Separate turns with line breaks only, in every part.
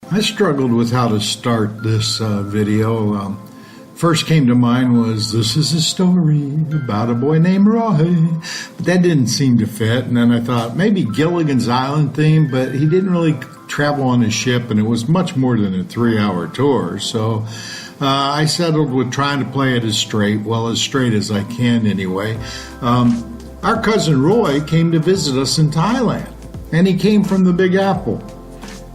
I struggled with how to start this video. First came to mind was, this is a story about a boy named Roy. But that didn't seem to fit. And then I thought maybe Gilligan's Island theme, but he didn't really travel on his ship, and it was much more than a 3-hour tour. So I settled with trying to play it as straight as I can anyway. Our cousin Roy came to visit us in Thailand, and he came from the Big Apple,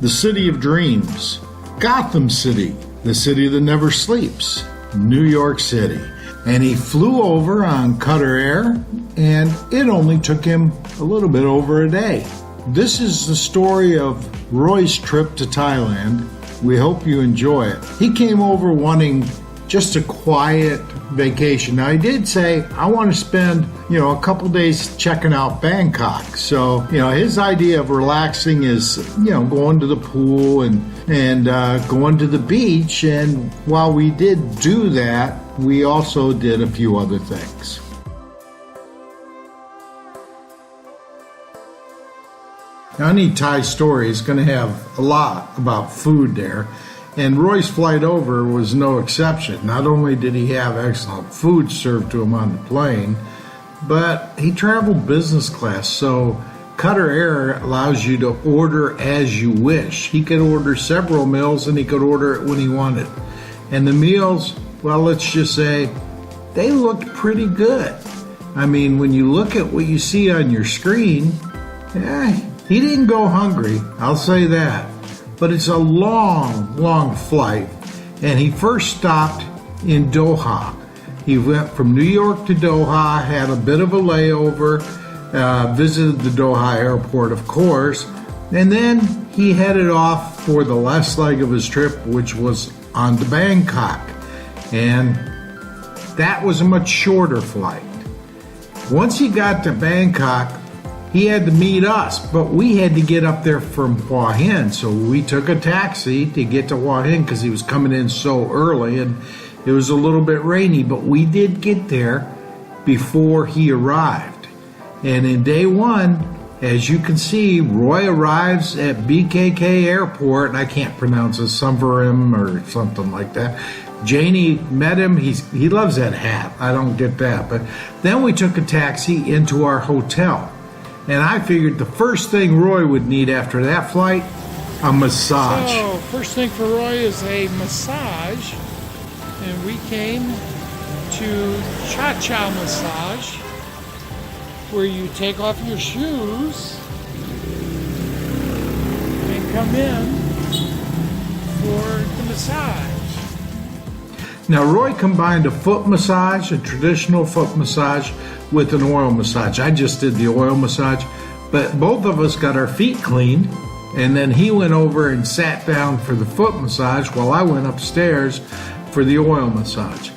the city of dreams, Gotham City, the city that never sleeps, New York City. And he flew over on Qatar Air, and it only took him a little bit over a day. This is the story of Roy's trip to Thailand. We hope you enjoy it. He came over wanting just a quiet vacation. Now, he did say, I want to spend, a couple days checking out Bangkok. So, his idea of relaxing is, going to the pool and going to the beach. And while we did do that, we also did a few other things. Now, any Thai story is going to have a lot about food there. And Roy's flight over was no exception. Not only did he have excellent food served to him on the plane, but he traveled business class, so Qatar Air allows you to order as you wish. He could order several meals, and he could order it when he wanted. And the meals, well, let's just say, they looked pretty good. I mean, when you look at what you see on your screen, he didn't go hungry, I'll say that. But it's a long, long flight, and he first stopped in Doha. He went from New York to Doha, had a bit of a layover, visited the Doha airport, of course, and then he headed off for the last leg of his trip, which was on to Bangkok. And that was a much shorter flight. Once he got to Bangkok, he had to meet us, but we had to get up there from Hua Hin, so we took a taxi to get to Hua Hin because he was coming in so early, and it was a little bit rainy, but we did get there before he arrived. And in day one, as you can see, Roy arrives at BKK Airport, and I can't pronounce it, Sumverim or something like that. Janie met him. He loves that hat. I don't get that. But then we took a taxi into our hotel. And I figured the first thing Roy would need after that flight, a massage.
So, first thing for Roy is a massage. And we came to Cha-Cha Massage, where you take off your shoes and come in for the massage.
Now, Roy combined a foot massage, a traditional foot massage, with an oil massage. I just did the oil massage, but both of us got our feet cleaned, and then he went over and sat down for the foot massage while I went upstairs for the oil massage.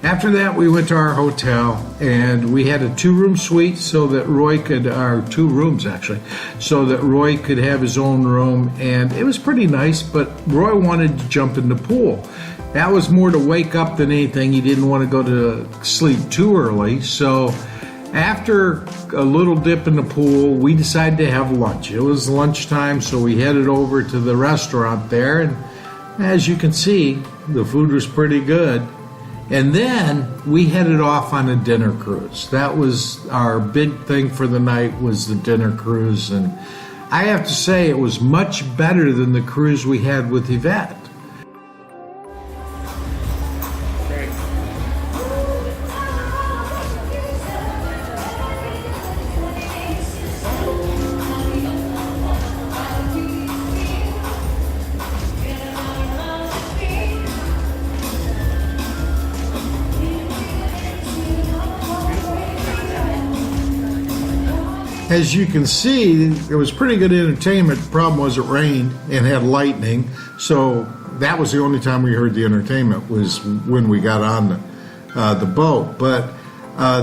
After that, we went to our hotel, and we had a 2-room suite so that Roy could, or 2 rooms actually, so that Roy could have his own room, and it was pretty nice, but Roy wanted to jump in the pool. That was more to wake up than anything. He didn't want to go to sleep too early, so after a little dip in the pool, we decided to have lunch. It was lunchtime, so we headed over to the restaurant there, and as you can see, the food was pretty good. And then we headed off on a dinner cruise. That was our big thing for the night, was the dinner cruise. And I have to say, it was much better than the cruise we had with Yvette. As you can see, it was pretty good entertainment. The problem was it rained and had lightning, so that was the only time we heard the entertainment, was when we got on the boat. But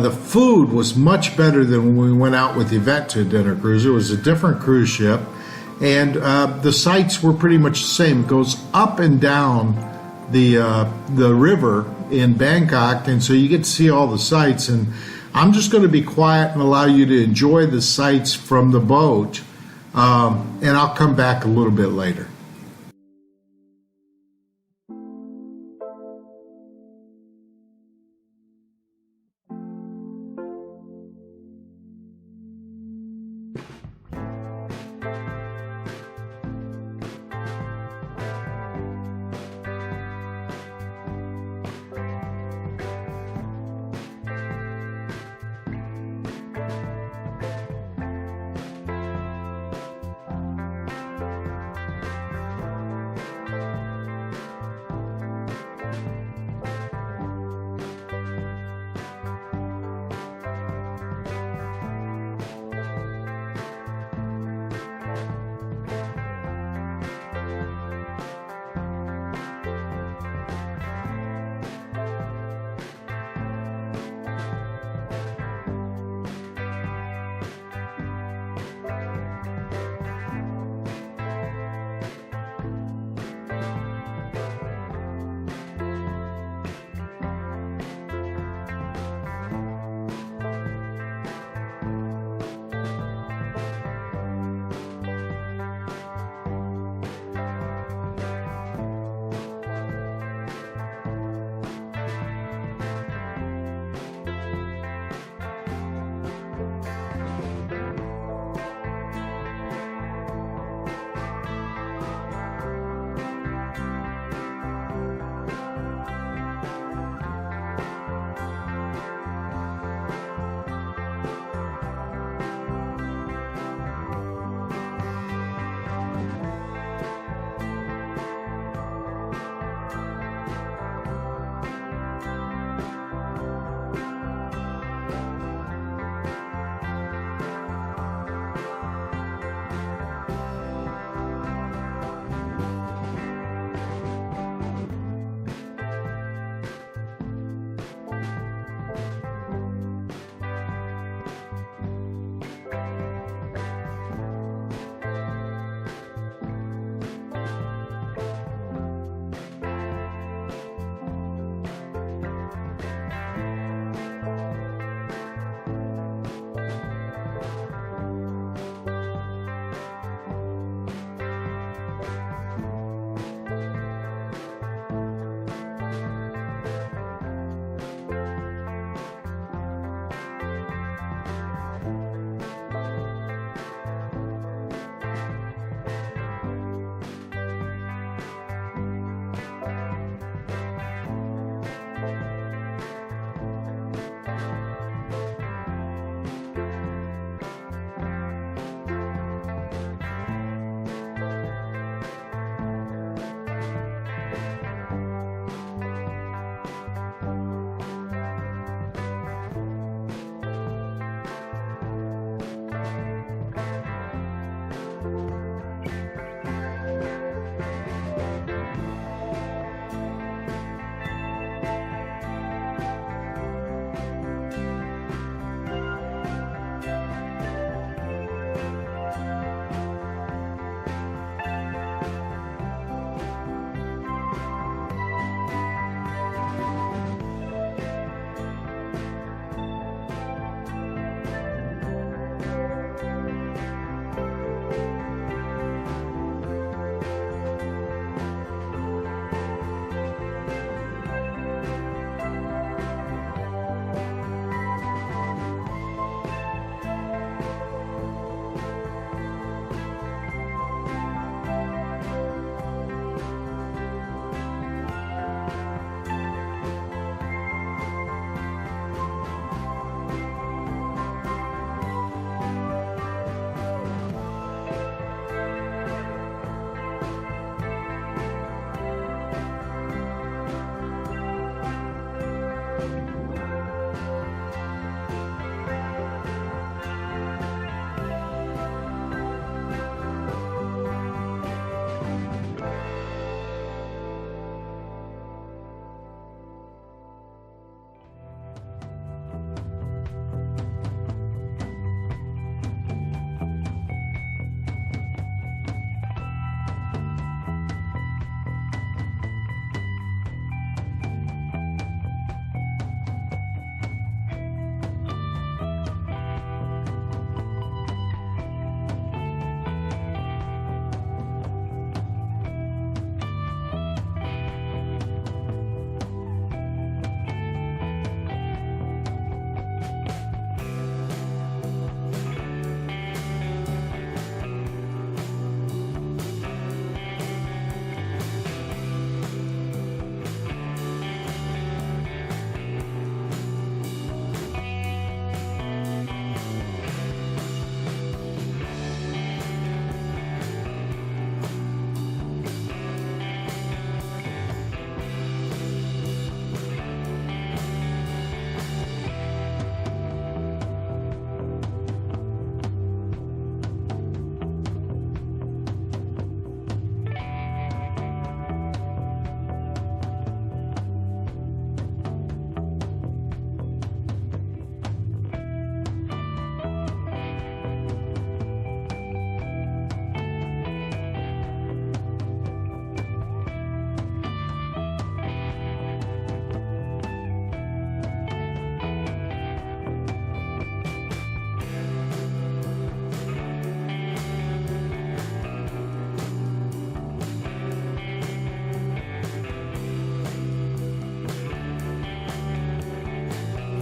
the food was much better than when we went out with Yvette to a dinner cruise. It was a different cruise ship, and the sights were pretty much the same. It goes up and down the river in Bangkok, and so you get to see all the sights. And I'm just going to be quiet and allow you to enjoy the sights from the boat, and I'll come back a little bit later.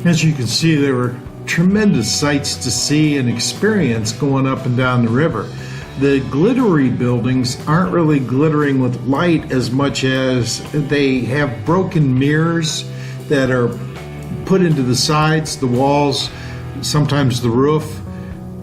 As you can see, there were tremendous sights to see and experience going up and down the river. The glittery buildings aren't really glittering with light as much as they have broken mirrors that are put into the sides, the walls, sometimes the roof,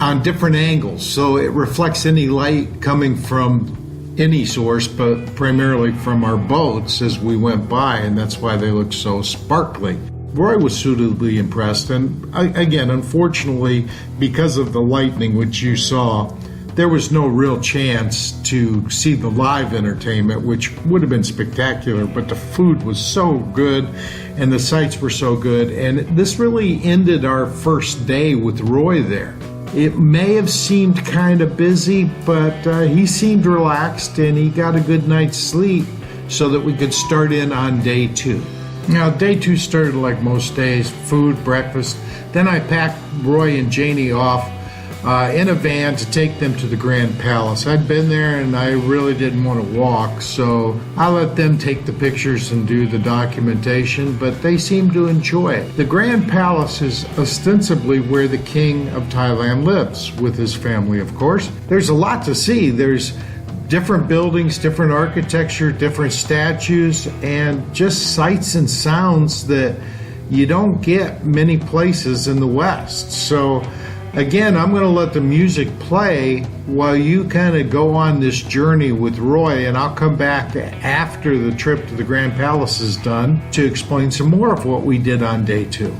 on different angles. So it reflects any light coming from any source, but primarily from our boats as we went by, and that's why they look so sparkly. Roy was suitably impressed, and again, unfortunately, because of the lightning which you saw, there was no real chance to see the live entertainment, which would have been spectacular, but the food was so good and the sights were so good, and this really ended our first day with Roy there. It may have seemed kind of busy, but he seemed relaxed and he got a good night's sleep so that we could start in on day 2. Now, day 2 started like most days, food, breakfast. Then I packed Roy and Janie off in a van to take them to the Grand Palace. I'd been there and I really didn't want to walk, so I let them take the pictures and do the documentation, but they seemed to enjoy it. The Grand Palace is ostensibly where the King of Thailand lives, with his family, of course. There's a lot to see. There's different buildings, different architecture, different statues, and just sights and sounds that you don't get many places in the West. So again, I'm going to let the music play while you kind of go on this journey with Roy, and I'll come back after the trip to the Grand Palace is done to explain some more of what we did on day 2.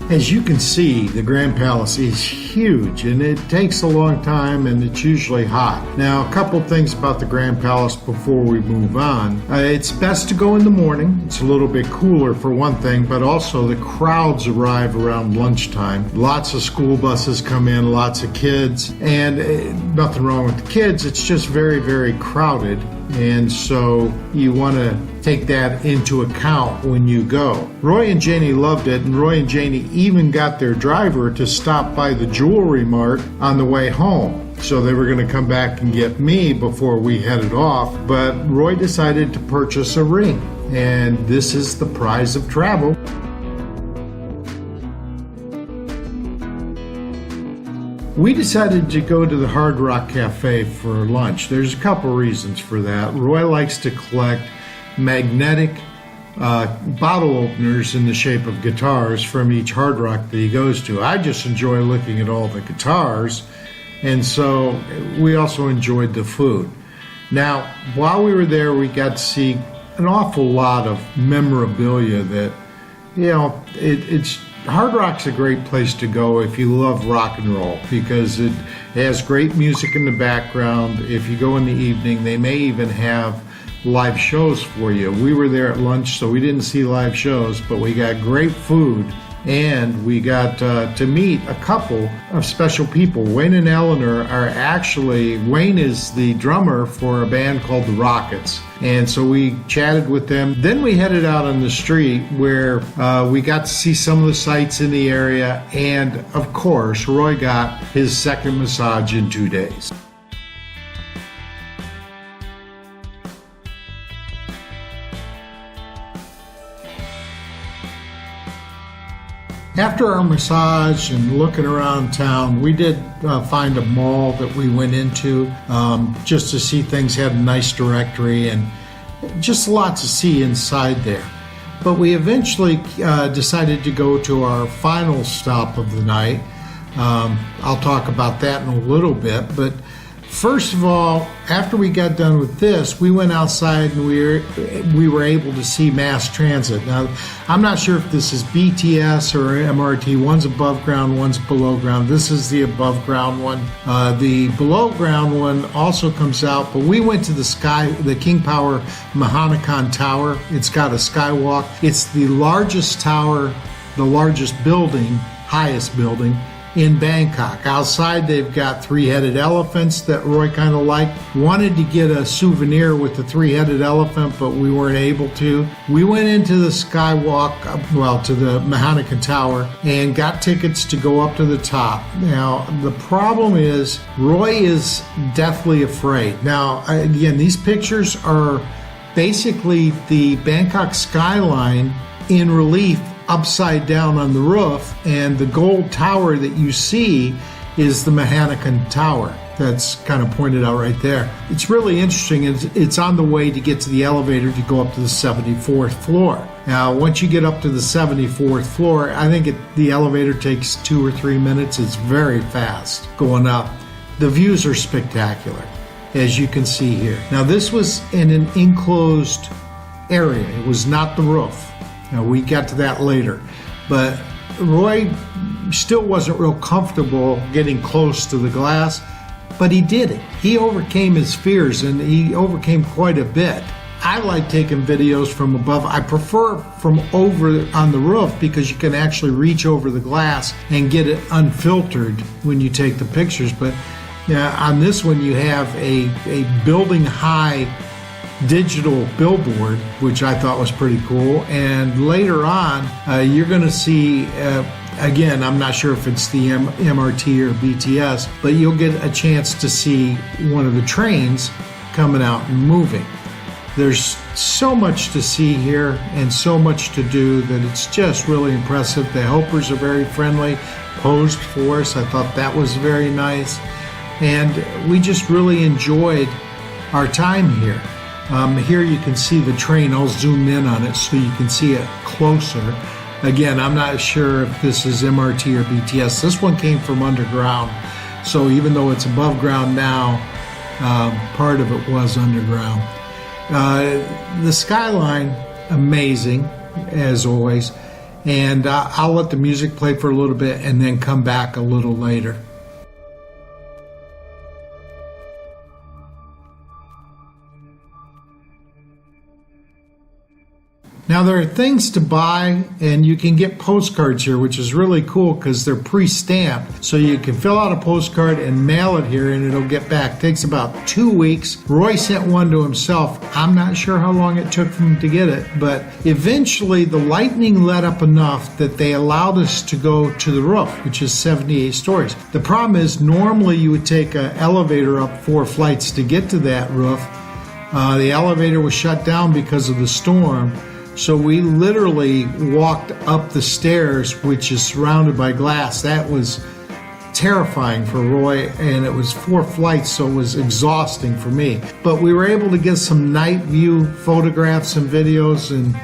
As you can see, the Grand Palace is huge and it takes a long time and it's usually hot. Now, a couple things about the Grand Palace before we move on. It's best to go in the morning. It's a little bit cooler for one thing, but also the crowds arrive around lunchtime. Lots of school buses come in, lots of kids, and nothing wrong with the kids. It's just very, very crowded. And so you want to take that into account when you go. Roy and Janie loved it, and Roy and Janie even got their driver to stop by the jewelry mart on the way home. So they were going to come back and get me before we headed off, but Roy decided to purchase a ring, and this is the prize of travel. We decided to go to the Hard Rock Cafe for lunch. There's a couple reasons for that. Roy likes to collect magnetic bottle openers in the shape of guitars from each Hard Rock that he goes to. I just enjoy looking at all the guitars, and so we also enjoyed the food. Now, while we were there, we got to see an awful lot of memorabilia that, you know, it's Hard Rock's a great place to go if you love rock and roll, because it has great music in the background. If you go in the evening, they may even have live shows for you. We were there at lunch, so we didn't see live shows, but we got great food, and we got to meet a couple of special people. Wayne and Eleanor are actually, Wayne is the drummer for a band called the Rockets, and so we chatted with them. Then we headed out on the street where we got to see some of the sights in the area, and of course, Roy got his second massage in 2 days. After our massage and looking around town, we did find a mall that we went into just to see things. Had a nice directory and just a lot to see inside there. But we eventually decided to go to our final stop of the night. I'll talk about that in a little bit, but first of all, after we got done with this, we went outside and we were able to see mass transit. Now, I'm not sure if this is BTS or MRT. One's above ground, one's below ground. This is the above ground one. The below ground one also comes out, but we went to the King Power Mahanakhon Tower. It's got a skywalk. It's the largest tower, the largest building, highest building in Bangkok. Outside, they've got three-headed elephants that Roy kind of liked. Wanted to get a souvenir with the three-headed elephant, but we weren't able to. We went into the skywalk, to the Mahanakhon Tower, and got tickets to go up to the top. Now, the problem is, Roy is deathly afraid. Now, again, these pictures are basically the Bangkok skyline in relief upside down on the roof, and the gold tower that you see is the Mahanakhon Tower. That's kind of pointed out right there. It's really interesting. It's on the way to get to the elevator to go up to the 74th floor. Now, once you get up to the 74th floor, I think the elevator takes 2 or 3 minutes. It's very fast going up. The views are spectacular, as you can see here. Now, this was in an enclosed area. It was not the roof. Now, we got to that later, but Roy still wasn't real comfortable getting close to the glass, but he did it. He overcame his fears, and he overcame quite a bit. I like taking videos from above. I prefer from over on the roof because you can actually reach over the glass and get it unfiltered when you take the pictures. But on this one, you have a building high digital billboard, which I thought was pretty cool. And later on, you're going to see, again, I'm not sure if it's the MRT or BTS, but you'll get a chance to see one of the trains coming out and moving. There's so much to see here and so much to do that it's just really impressive. The helpers are very friendly, posed for us. I thought that was very nice. And we just really enjoyed our time here. Here you can see the train. I'll zoom in on it so you can see it closer. Again, I'm not sure if this is MRT or BTS. This one came from underground. So even though it's above ground now, part of it was underground. The skyline, amazing, as always. and I'll let the music play for a little bit and then come back a little later. Now there are things to buy, and you can get postcards here, which is really cool because they're pre-stamped. So you can fill out a postcard and mail it here and it'll get back. It takes about 2 weeks. Roy sent one to himself. I'm not sure how long it took for him to get it, but eventually the lightning let up enough that they allowed us to go to the roof, which is 78 stories. The problem is normally you would take an elevator up 4 flights to get to that roof. The elevator was shut down because of the storm. So we literally walked up the stairs, which is surrounded by glass. That was terrifying for Roy, and it was 4 flights, so it was exhausting for me. But we were able to get some night view photographs and videos, and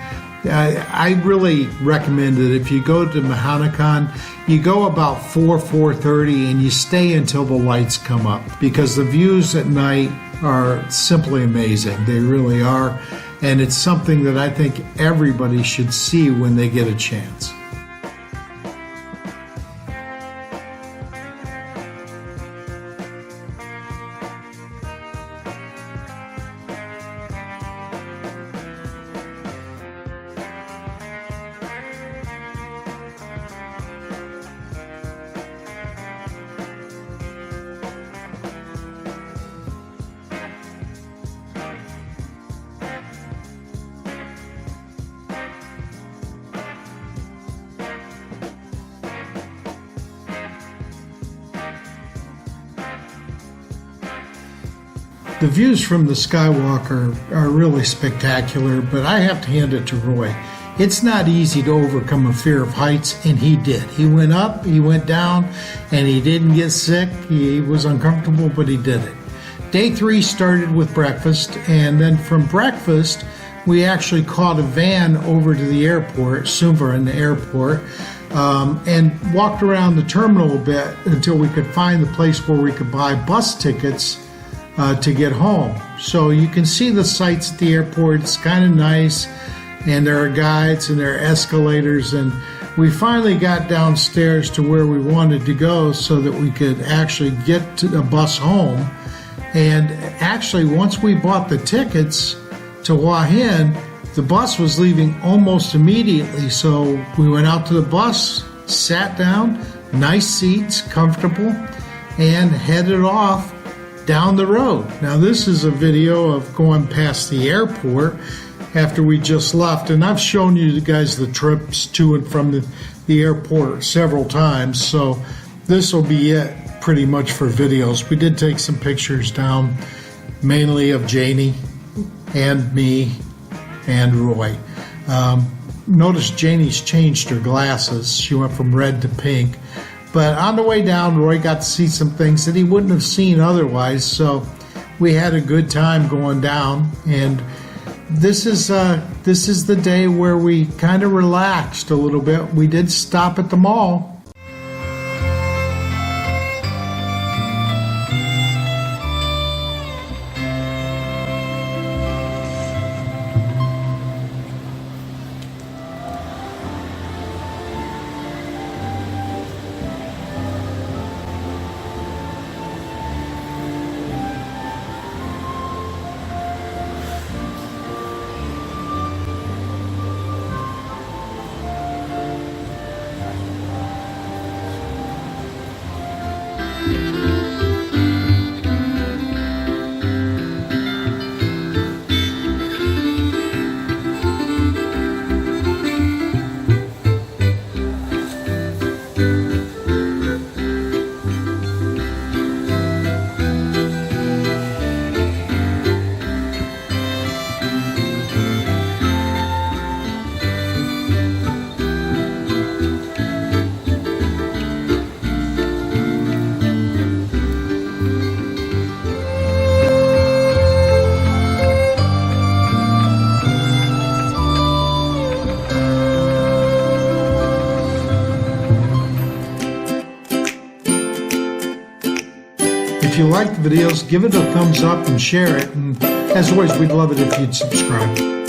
I really recommend it. If you go to Mahanakhon, you go about 4:30, and you stay until the lights come up, because the views at night are simply amazing. They really are. And it's something that I think everybody should see when they get a chance. The views from the Skywalk are really spectacular, but I have to hand it to Roy. It's not easy to overcome a fear of heights, and he did. He went up, he went down, and he didn't get sick. He was uncomfortable, but he did it. Day 3 started with breakfast, and then from breakfast, we actually caught a van over to the airport, Suva Airport, and walked around the terminal a bit until we could find the place where we could buy bus tickets to get home. So you can see the sights at the airport. It's kind of nice, and there are guides and there are escalators, and we finally got downstairs to where we wanted to go so that we could actually get to the bus home. And actually, once we bought the tickets to Hua Hin, the bus was leaving almost immediately. So we went out to the bus, sat down, nice seats, comfortable, and headed off down the road. Now this is a video of going past the airport after we just left, and I've shown you guys the trips to and from the airport several times, so this will be it pretty much for videos. We did take some pictures down, mainly of Janie and me and Roy. Notice Janie's changed her glasses. She went from red to pink. But on the way down, Roy got to see some things that he wouldn't have seen otherwise, so we had a good time going down. And this is the day where we kind of relaxed a little bit. We did stop at the mall. If you like the videos, give it a thumbs up and share it. And as always, we'd love it if you'd subscribe.